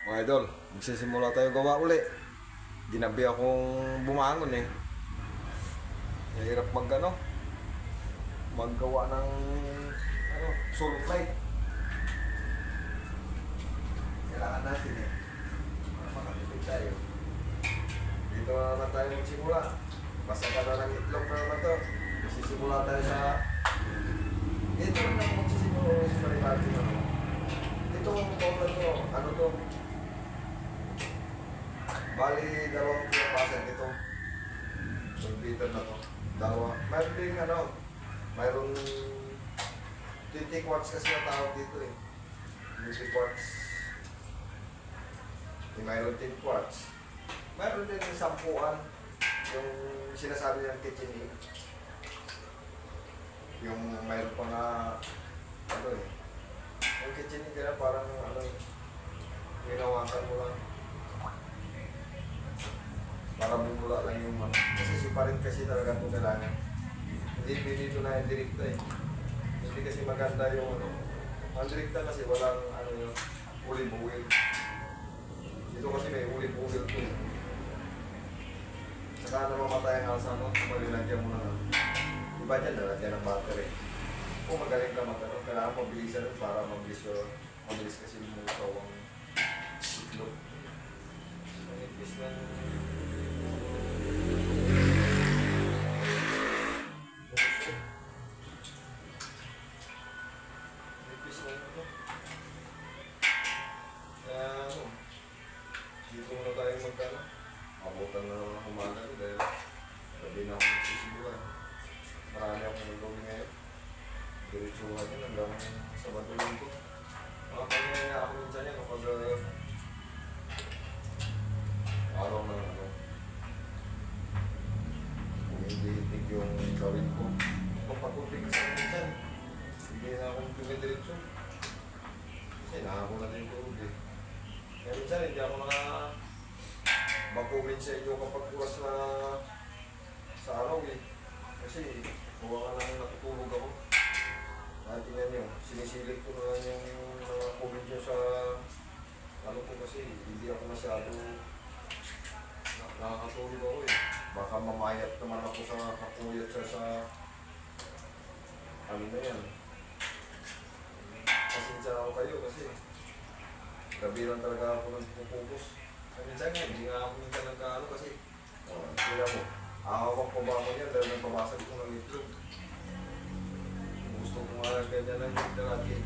Mga idol, magsisimula tayo gawa uli. Ginabi akong bumangon eh. Nahirap maggawa ng solo flight. Kailangan natin eh. Para makatipid tayo. Dito na naman tayo magsimula. Basta ka na ng itlog na naman to. Magsisimula tayo sa... Dito na naman magsisimula sa panibati na naman. Dito ang total to. Ano to? Bali, dalawang kilopasan ito. Mag-liter na to. Dalawa. Mayroon din mayroon 20 quarts kasi na tawag dito eh. 20 quarts. Mayroon 10 quarts. Mayroon din yung sampuan. Yung sinasabi ng kitchen eh. Yung mayroon pa nga yung kitchen eh kaya parang ginawakan mo lang. Para bumula lang yung kasi siparin kasi talaga ito kailangan. Hindi pinito na yung direkta eh. Hindi kasi maganda yung ang direkta kasi walang yung olive oil. Dito kasi may olive oil to. Saka na mamatay ang alsa malilagyan mo na iba dyan, nalagyan ng battery. Kung magaling ka kailangan mabilisan para mabilis kasi lumutaw ang itlog. Manipis na dito muna tayo abutan na naman ang umaga dahil gabi na ako nagsisimula. Marami akong gawin ngayon. Diretsuhan yun hanggang sa matulog ko. Makakanya ako minsan yan kapag araw na kung hindi itig yung gawin ko. Pagpakutik kasi minsan, hindi na akong tumidiretso. Kasi nakako na din tulog eh. Kaya minsan hindi ako makumin sa inyo kapag bukas na sa araw eh. Kasi huwag ka lang natutulog ako. Tingnan nyo, sinisilik ko na lang yung comment nyo sa ko kasi hindi ako masyado nakakatulog ako eh. Baka mamayat naman ako sa kakuyat sa na yan. Pasensya ako kayo kasi gabi lang talaga ako nagpupukus. Minsan nga, hindi nga ako minsan kasi sila mo, ahawak pa ba ako niya dahil nagpabasag ko ng itlog. Gusto ko nga ganyan lang yung lagi.